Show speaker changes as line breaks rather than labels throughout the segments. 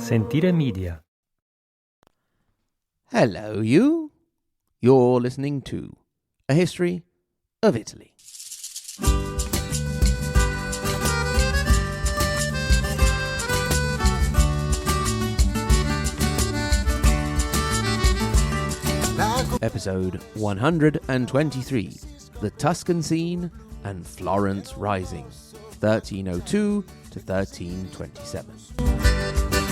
Sentire Media.
Hello, you. You're listening to A History of Italy. Episode 123, The Tuscan Scene and Florence Rising, 1302 to 1327.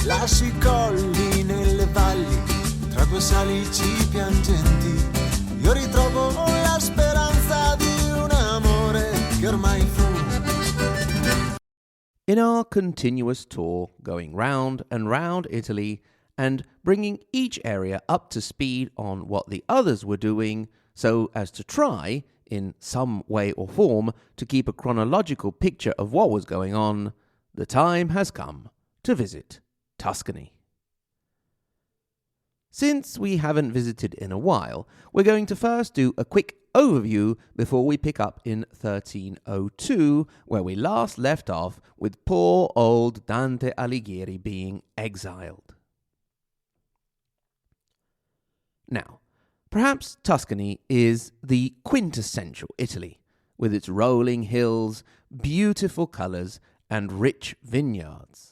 Lasci i colli nelle valli, tra due salici piangenti, io ritrovo la speranza di un amore che ormai fu.
In our continuous tour going round and round Italy and bringing each area up to speed on what the others were doing so as to try, in some way or form, to keep a chronological picture of what was going on, the time has come to visit Tuscany. Since we haven't visited in a while, we're going to first do a quick overview before we pick up in 1302, where we last left off with poor old Dante Alighieri being exiled. Now, perhaps Tuscany is the quintessential Italy, with its rolling hills, beautiful colours, and rich vineyards.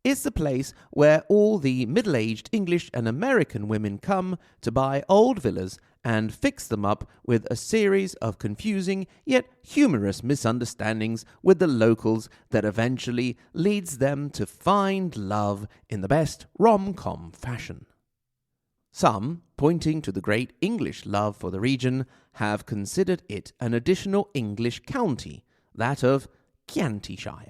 It's the place where all the middle-aged English and American women come to buy old villas and fix them up with a series of confusing yet humorous misunderstandings with the locals that eventually leads them to find love in the best rom-com fashion. Some, pointing to the great English love for the region, have considered it an additional English county, that of Chianti-shire.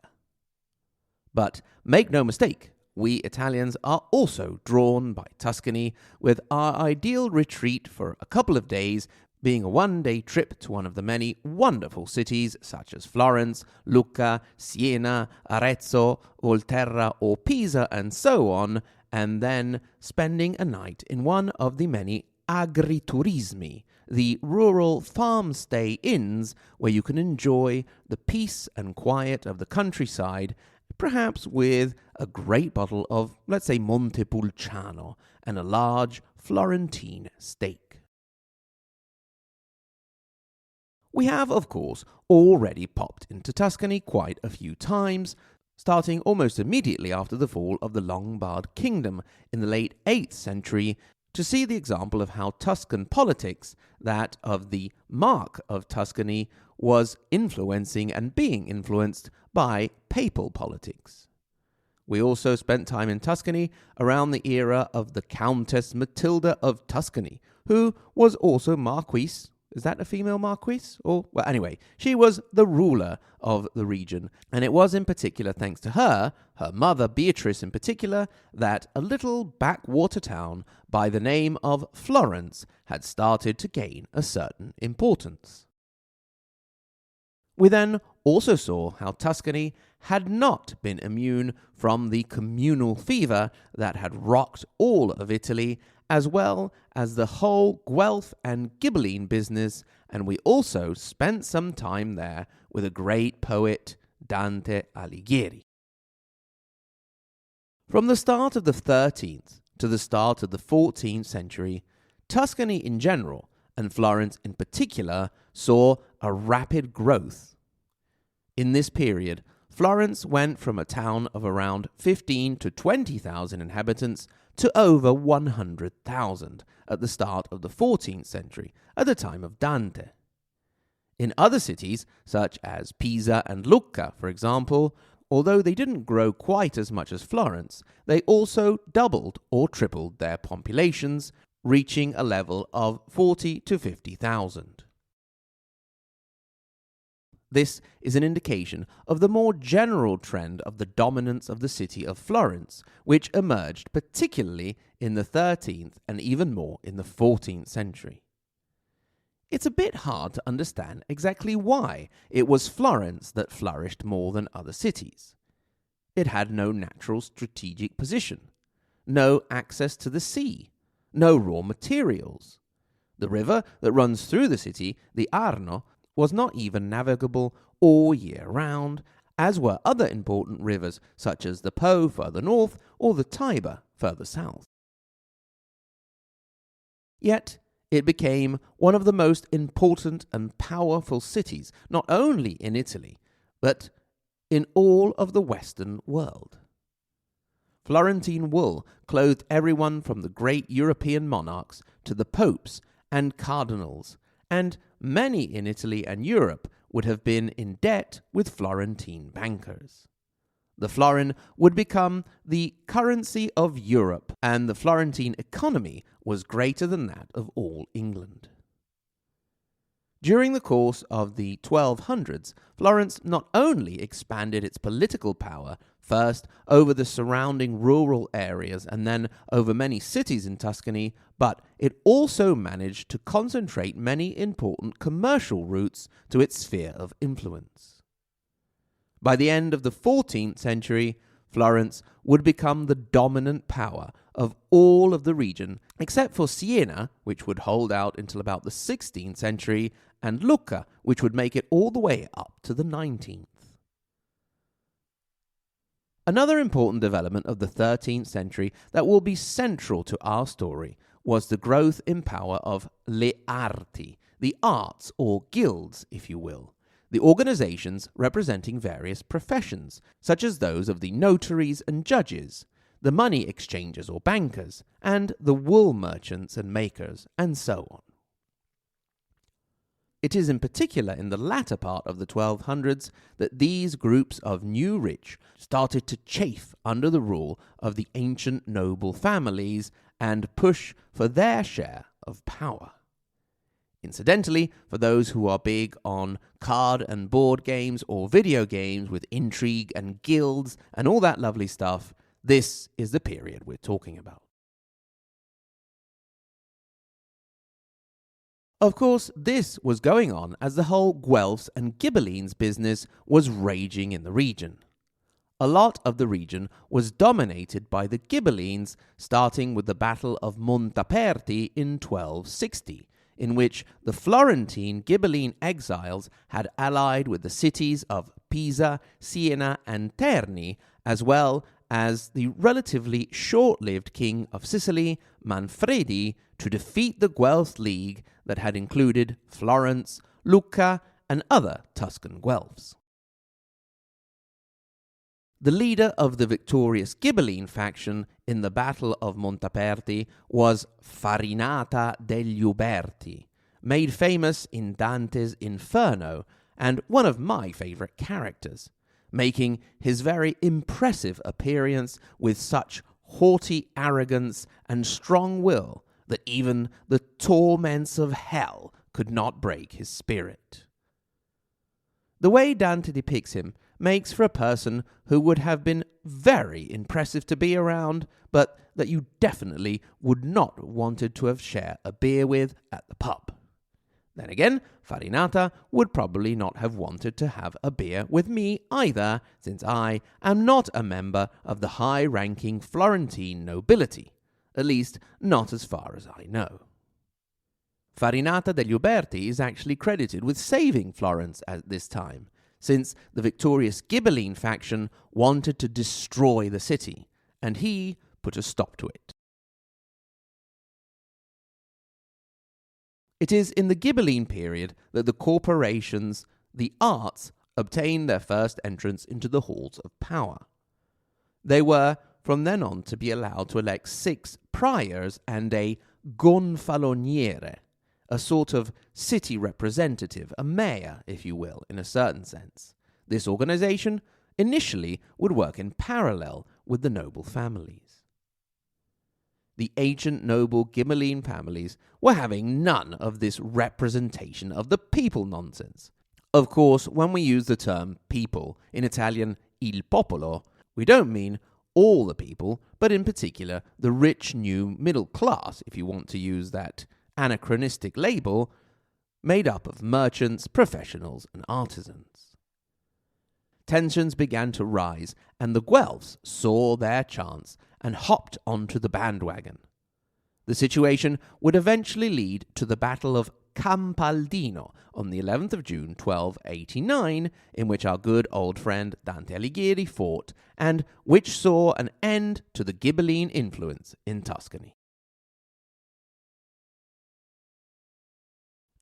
But make no mistake, we Italians are also drawn by Tuscany, with our ideal retreat for a couple of days being a one-day trip to one of the many wonderful cities such as Florence, Lucca, Siena, Arezzo, Volterra or Pisa and so on, and then spending a night in one of the many agriturismi, the rural farm stay inns where you can enjoy the peace and quiet of the countryside, perhaps with a great bottle of, let's say, Montepulciano and a large Florentine steak. We have, of course, already popped into Tuscany quite a few times, starting almost immediately after the fall of the Lombard Kingdom in the late 8th century, to see the example of how Tuscan politics, that of the Mark of Tuscany, was influencing and being influenced by papal politics. We also spent time in Tuscany around the era of the Countess Matilda of Tuscany, who was also Marquise. Is that a female Marquise? Well, anyway, she was the ruler of the region, and it was in particular thanks to her mother Beatrice in particular, that a little backwater town by the name of Florence had started to gain a certain importance. We then also saw how Tuscany had not been immune from the communal fever that had rocked all of Italy, as well as the whole Guelphs and Ghibellines business, and we also spent some time there with a great poet, Dante Alighieri. From the start of the 13th to the start of the 14th century, Tuscany in general, and Florence in particular, saw a rapid growth. In this period, Florence went from a town of around 15 to 20,000 inhabitants to over 100,000 at the start of the 14th century, at the time of Dante. In other cities, such as Pisa and Lucca, for example, although they didn't grow quite as much as Florence, they also doubled or tripled their populations, reaching a level of 40 to 50,000. This is an indication of the more general trend of the dominance of the city of Florence, which emerged particularly in the 13th and even more in the 14th century. It's a bit hard to understand exactly why it was Florence that flourished more than other cities. It had no natural strategic position, no access to the sea, no raw materials. The river that runs through the city, the Arno, was not even navigable all year round, as were other important rivers such as the Po further north or the Tiber further south. Yet, it became one of the most important and powerful cities, not only in Italy, but in all of the Western world. Florentine wool clothed everyone from the great European monarchs to the popes and cardinals, and many in Italy and Europe would have been in debt with Florentine bankers. The florin would become the currency of Europe, and the Florentine economy was greater than that of all England. During the course of the 1200s, Florence not only expanded its political power, first over the surrounding rural areas and then over many cities in Tuscany, but it also managed to concentrate many important commercial routes to its sphere of influence. By the end of the 14th century, Florence would become the dominant power of all of the region, except for Siena, which would hold out until about the 16th century, and Lucca, which would make it all the way up to the 19th. Another important development of the 13th century that will be central to our story was the growth in power of le arti, the arts or guilds, if you will, the organizations representing various professions, such as those of the notaries and judges, the money exchangers or bankers, and the wool merchants and makers, and so on. It is in particular in the latter part of the 1200s that these groups of new rich started to chafe under the rule of the ancient noble families and push for their share of power. Incidentally, for those who are big on card and board games or video games with intrigue and guilds and all that lovely stuff, this is the period we're talking about. Of course, this was going on as the whole Guelphs and Ghibellines business was raging in the region. A lot of the region was dominated by the Ghibellines, starting with the Battle of Montaperti in 1260, in which the Florentine Ghibelline exiles had allied with the cities of Pisa, Siena, and Terni, as well as the relatively short-lived king of Sicily, Manfredi, to defeat the Guelph League that had included Florence, Lucca, and other Tuscan Guelphs. The leader of the victorious Ghibelline faction in the Battle of Montaperti was Farinata degli Uberti, made famous in Dante's Inferno and one of my favourite characters, making his very impressive appearance with such haughty arrogance and strong will that even the torments of hell could not break his spirit. The way Dante depicts him makes for a person who would have been very impressive to be around, but that you definitely would not wanted to have shared a beer with at the pub. Then again, Farinata would probably not have wanted to have a beer with me either, since I am not a member of the high-ranking Florentine nobility, at least not as far as I know. Farinata degli Uberti is actually credited with saving Florence at this time, since the victorious Ghibelline faction wanted to destroy the city, and he put a stop to it. It is in the Ghibelline period that the corporations, the arts, obtained their first entrance into the halls of power. They were, from then on, to be allowed to elect 6 priors and a gonfaloniere, a sort of city representative, a mayor, if you will, in a certain sense. This organization initially would work in parallel with the noble families. The ancient noble Ghibelline families were having none of this representation of the people nonsense. Of course, when we use the term people, in Italian il popolo, we don't mean all the people, but in particular the rich new middle class, if you want to use that anachronistic label, made up of merchants, professionals, and artisans. Tensions began to rise, and the Guelphs saw their chance and hopped onto the bandwagon. The situation would eventually lead to the Battle of Campaldino on the 11th of June 1289, in which our good old friend Dante Alighieri fought, and which saw an end to the Ghibelline influence in Tuscany.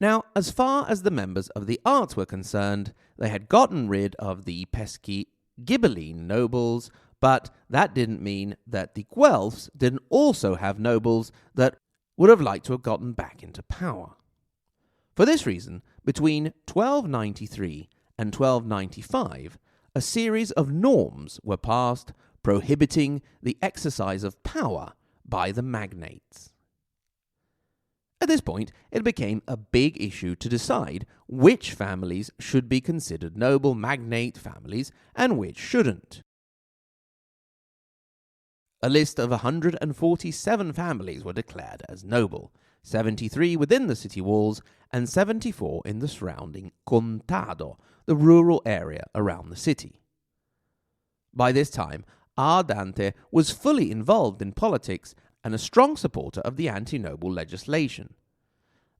Now, as far as the members of the arts were concerned, they had gotten rid of the pesky Ghibelline nobles, but that didn't mean that the Guelphs didn't also have nobles that would have liked to have gotten back into power. For this reason, between 1293 and 1295, a series of norms were passed prohibiting the exercise of power by the magnates. At this point, it became a big issue to decide which families should be considered noble magnate families and which shouldn't. A list of 147 families were declared as noble, 73 within the city walls and 74 in the surrounding contado, the rural area around the city. By this time, our Dante was fully involved in politics and a strong supporter of the anti-noble legislation.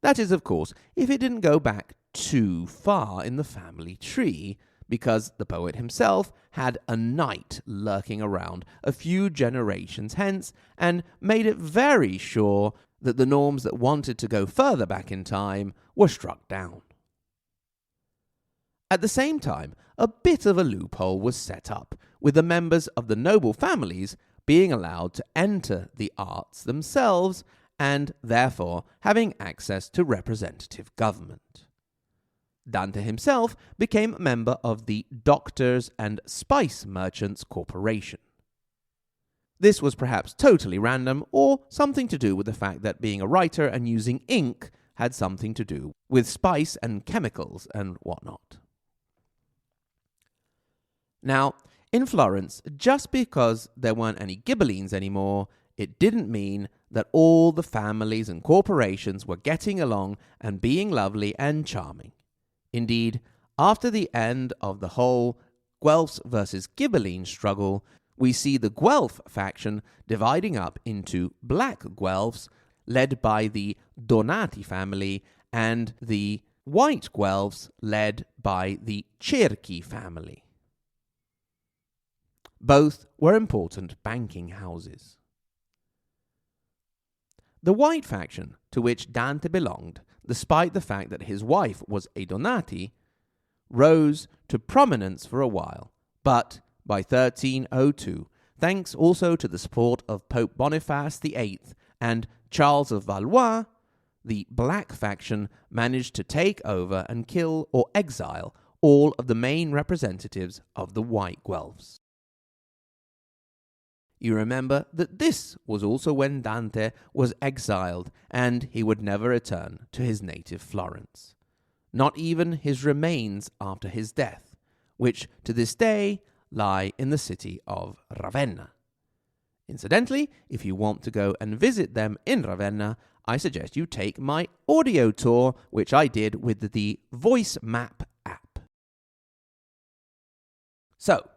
That is, of course, if it didn't go back too far in the family tree, because the poet himself had a knight lurking around a few generations hence and made it very sure that the norms that wanted to go further back in time were struck down. At the same time, a bit of a loophole was set up, with the members of the noble families being allowed to enter the arts themselves and therefore having access to representative government. Dante himself became a member of the Doctors and Spice Merchants Corporation. This was perhaps totally random, or something to do with the fact that being a writer and using ink had something to do with spice and chemicals and whatnot. Now, in Florence, just because there weren't any Ghibellines anymore, it didn't mean that all the families and corporations were getting along and being lovely and charming. Indeed, after the end of the whole Guelphs versus Ghibelline struggle, we see the Guelph faction dividing up into black Guelphs, led by the Donati family, and the white Guelphs, led by the Cerchi family. Both were important banking houses. The white faction, to which Dante belonged, despite the fact that his wife was a Donati, rose to prominence for a while, but by 1302, thanks also to the support of Pope Boniface VIII and Charles of Valois, the black faction managed to take over and kill or exile all of the main representatives of the white Guelphs. You remember that this was also when Dante was exiled and he would never return to his native Florence. Not even his remains after his death, which to this day lie in the city of Ravenna. Incidentally, if you want to go and visit them in Ravenna, I suggest you take my audio tour, which I did with the Voice Map app. So,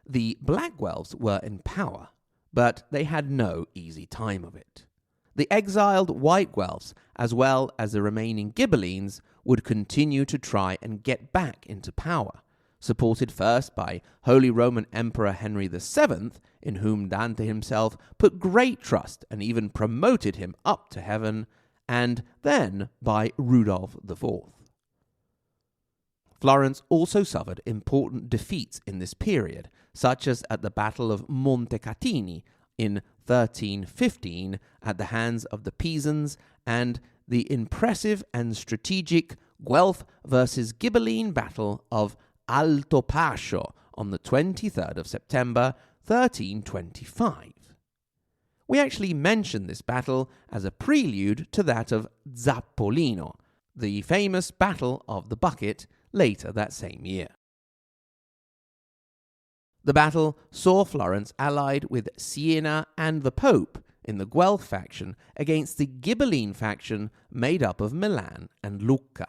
the Black Guelphs were in power, but they had no easy time of it. The exiled white Guelphs, as well as the remaining Ghibellines, would continue to try and get back into power, supported first by Holy Roman Emperor Henry VII, in whom Dante himself put great trust and even promoted him up to heaven, and then by Rudolph IV. Florence also suffered important defeats in this period, such as at the Battle of Montecatini in 1315 at the hands of the Pisans, and the impressive and strategic Guelph versus Ghibelline Battle of Alto Pascio on the 23rd of September 1325. We actually mention this battle as a prelude to that of Zappolino, the famous Battle of the Bucket, later that same year. The battle saw Florence allied with Siena and the Pope in the Guelph faction against the Ghibelline faction made up of Milan and Lucca.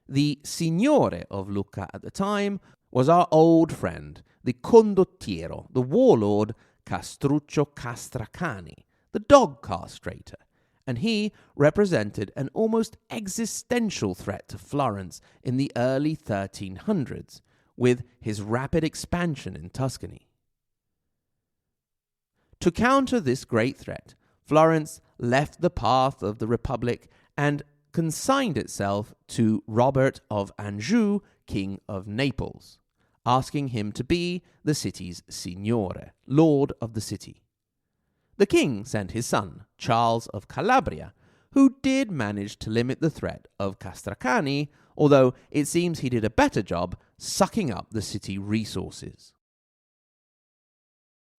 The Signore of Lucca at the time was our old friend, the condottiero, the warlord Castruccio Castracani, the dog castrator, and he represented an almost existential threat to Florence in the early 1300s with his rapid expansion in Tuscany. To counter this great threat, Florence left the path of the Republic and consigned itself to Robert of Anjou, King of Naples, asking him to be the city's signore, lord of the city. The king sent his son, Charles of Calabria, who did manage to limit the threat of Castracani, although it seems he did a better job sucking up the city resources.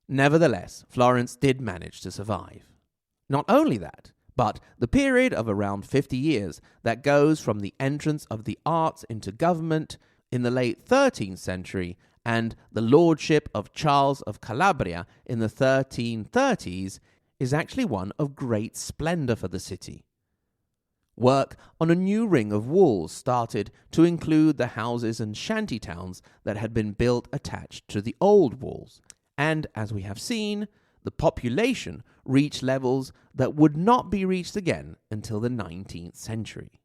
Nevertheless, Florence did manage to survive. Not only that, but the period of around 50 years that goes from the entrance of the arts into government in the late 13th century and the lordship of Charles of Calabria in the 1330s is actually one of great splendor for the city. Work on a new ring of walls started to include the houses and shanty towns that had been built attached to the old walls, and as we have seen, the population reached levels that would not be reached again until the 19th century.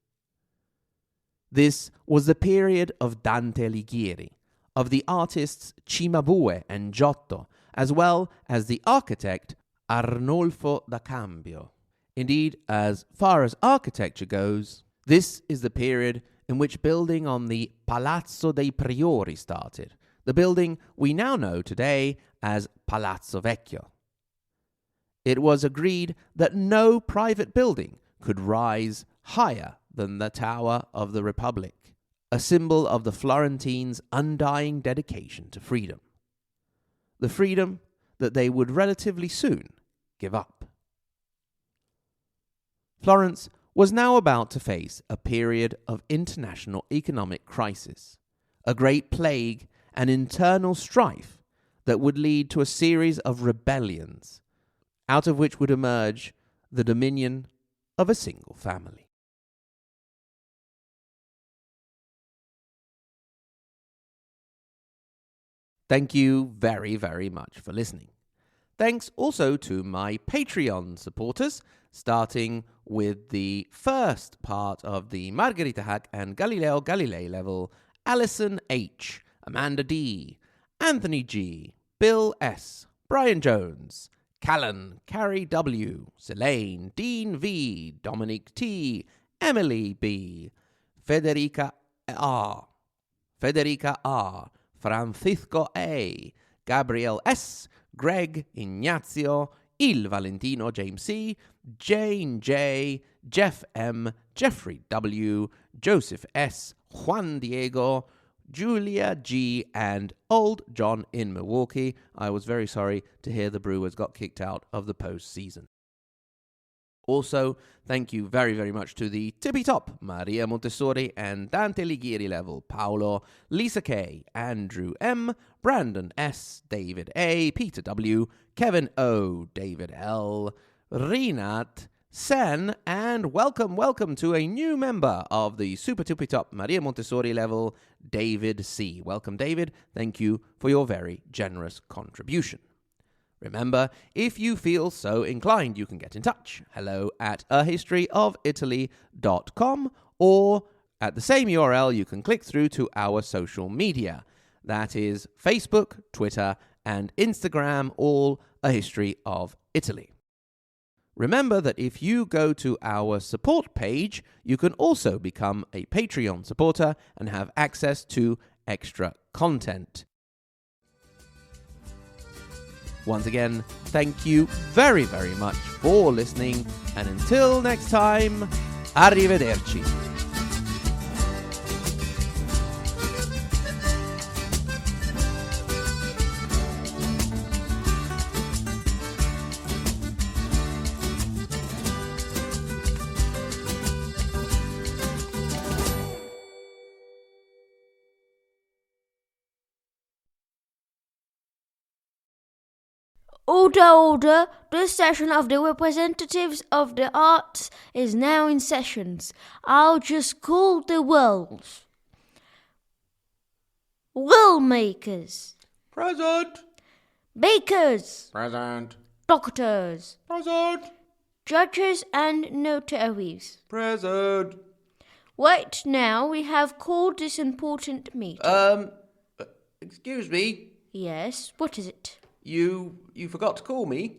This was the period of Dante Alighieri, of the artists Cimabue and Giotto, as well as the architect Arnolfo da Cambio. Indeed, as far as architecture goes, this is the period in which building on the Palazzo dei Priori started, the building we now know today as Palazzo Vecchio. It was agreed that no private building could rise higher than the Tower of the Republic, a symbol of the Florentines' undying dedication to freedom. The freedom that they would relatively soon give up. Florence was now about to face a period of international economic crisis, a great plague and internal strife that would lead to a series of rebellions, out of which would emerge the dominion of a single family. Thank you very, very much for listening. Thanks also to my Patreon supporters, starting with the first part of the Margherita Hack and Galileo Galilei level, Alison H., Amanda D., Anthony G., Bill S., Brian Jones, Callan, Carrie W., Selene, Dean V., Dominic T., Emily B., Federica R., Francisco A., Gabriel S., Greg Ignazio, Il Valentino James C., Jane J., Jeff M., Jeffrey W., Joseph S., Juan Diego, Julia G., and Old John in Milwaukee. I was very sorry to hear the Brewers got kicked out of the postseason. Also, thank you very, very much to the tippy-top Maria Montessori and Dante Alighieri level, Paolo, Lisa K., Andrew M., Brandon S., David A., Peter W., Kevin O., David L., Renat, Sen, and welcome to a new member of the super tippy-top Maria Montessori level, David C. Welcome, David. Thank you for your very generous contribution. Remember, if you feel so inclined, you can get in touch. hello@ahistoryofitaly.com, or at the same URL, you can click through to our social media. That is Facebook, Twitter, and Instagram, all A History of Italy. Remember that if you go to our support page, you can also become a Patreon supporter and have access to extra content. Once again, thank you very, very much for listening, and until next time, arrivederci.
Order, this session of the representatives of the arts is now in sessions. I'll just call the rolls. Will makers.
Present.
Bakers.
Present.
Doctors.
Present.
judges and notaries.
Present.
Right now, we have called this important meeting.
Excuse me.
Yes, what is it?
You forgot to call me.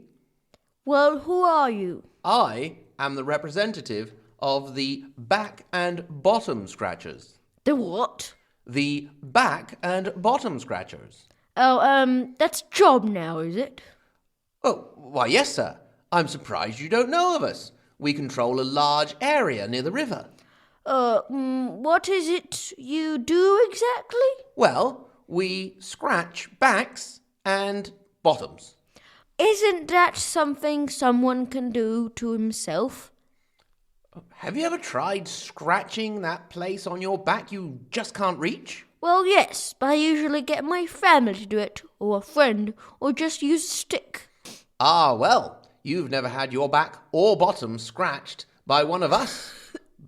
Well, who are you?
I am the representative of the back and bottom scratchers.
The what?
The back and bottom scratchers.
Oh, that's job now, is it?
Oh, why, yes, sir. I'm surprised you don't know of us. We control a large area near the river.
What is it you do exactly?
Well, we scratch backs and bottoms.
Isn't that something someone can do to himself?
Have you ever tried scratching that place on your back you just can't reach?
Well, yes, but I usually get my family to do it, or a friend, or just use a stick.
Ah, well, you've never had your back or bottom scratched by one of us.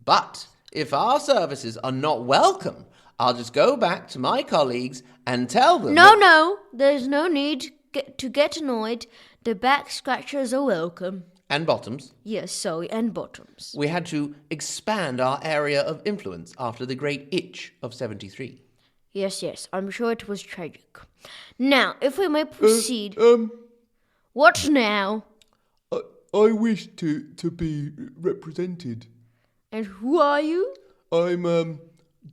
But if our services are not welcome, I'll just go back to my colleagues and tell them...
No, there's no need to get annoyed. The back scratchers are welcome.
And bottoms.
Yes, sorry, and bottoms.
We had to expand our area of influence after the Great Itch of 73.
Yes, I'm sure it was tragic. Now, if we may proceed... What now?
I wish to be represented.
And who are you?
I'm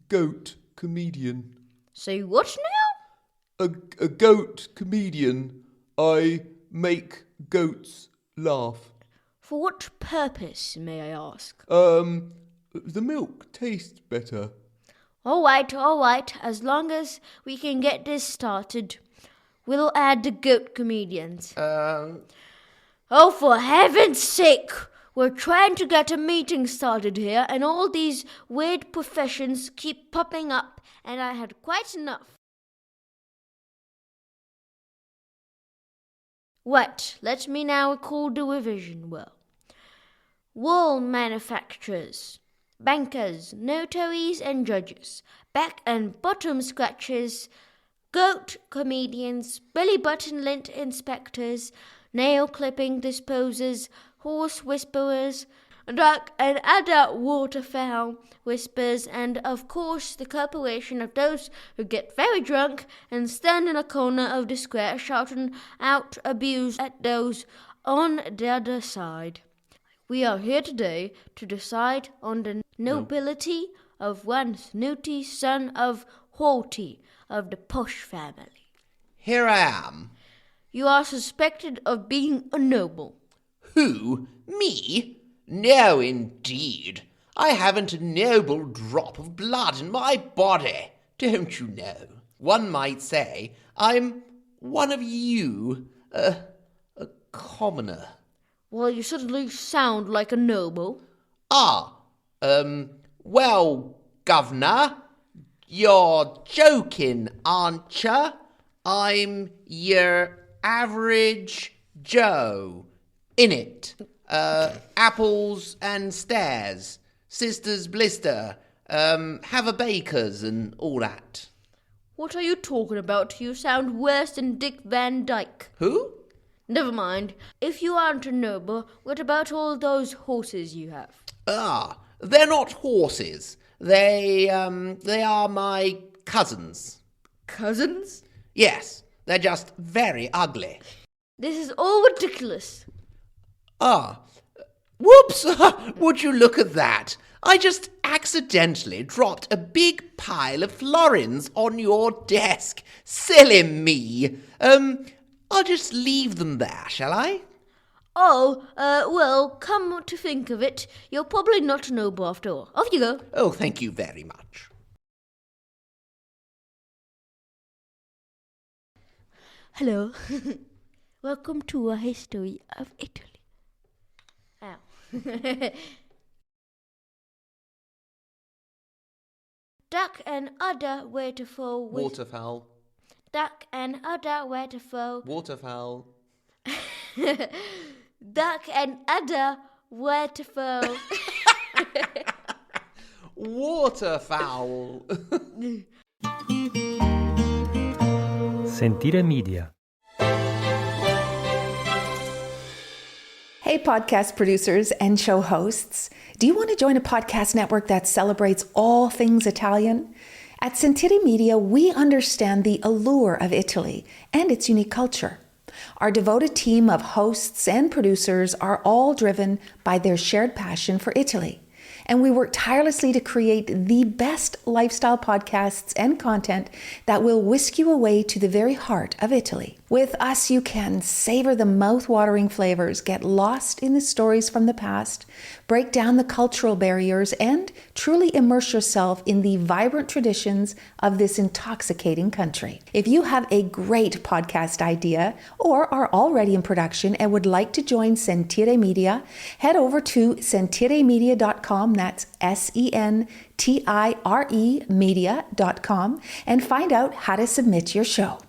goat comedian.
Say what now?
A goat comedian. I make goats laugh.
For what purpose, may I ask?
The milk tastes better.
All right. As long as we can get this started, we'll add the goat comedians. Oh, for heaven's sake! We're trying to get a meeting started here, and all these weird professions keep popping up, and I had quite enough. Right, let me now recall the revision well. Wool manufacturers, bankers, notaries and judges, back and bottom scratchers, goat comedians, belly button lint inspectors, nail clipping disposers, horse whisperers, duck and adult waterfowl whispers, and of course the corporation of those who get very drunk and stand in a corner of the square shouting out abuse at those on the other side. We are here today to decide on the nobility of one snooty son of Haughty of the Posh family.
Here I am.
You are suspected of being a noble.
Who? Me? No, indeed. I haven't a noble drop of blood in my body, don't you know? One might say I'm one of you, a commoner.
Well, you certainly sound like a noble.
Well, governor, you're joking, aren't you? I'm your average Joe. In apples and stairs, sisters blister, have a bakers and all that.
What are you talking about? You sound worse than Dick Van Dyke.
Who?
Never mind. If you aren't a noble, what about all those horses you have?
They're not horses. They are my cousins.
Cousins?
Yes, they're just very ugly.
This is all ridiculous.
Whoops! Would you look at that? I just accidentally dropped a big pile of florins on your desk. Silly me. I'll just leave them there, shall I?
Well, come to think of it, you're probably not a noble after all. Off you go.
Oh, thank you very much.
Hello. Welcome to a history of Italy. Ow. Duck and udder waterfowl.
Waterfowl.
Duck and udder waterfowl.
Waterfowl.
Duck and udder waterfowl.
Waterfowl.
Sentire Media. Hey, podcast producers and show hosts. Do you want to join a podcast network that celebrates all things Italian? At Sentire Media, we understand the allure of Italy and its unique culture. Our devoted team of hosts and producers are all driven by their shared passion for Italy. And we work tirelessly to create the best lifestyle podcasts and content that will whisk you away to the very heart of Italy. With us, you can savor the mouth-watering flavors, get lost in the stories from the past, break down the cultural barriers, and truly immerse yourself in the vibrant traditions of this intoxicating country. If you have a great podcast idea or are already in production and would like to join Sentire Media, head over to sentiremedia.com, that's SENTIRE media.com, and find out how to submit your show.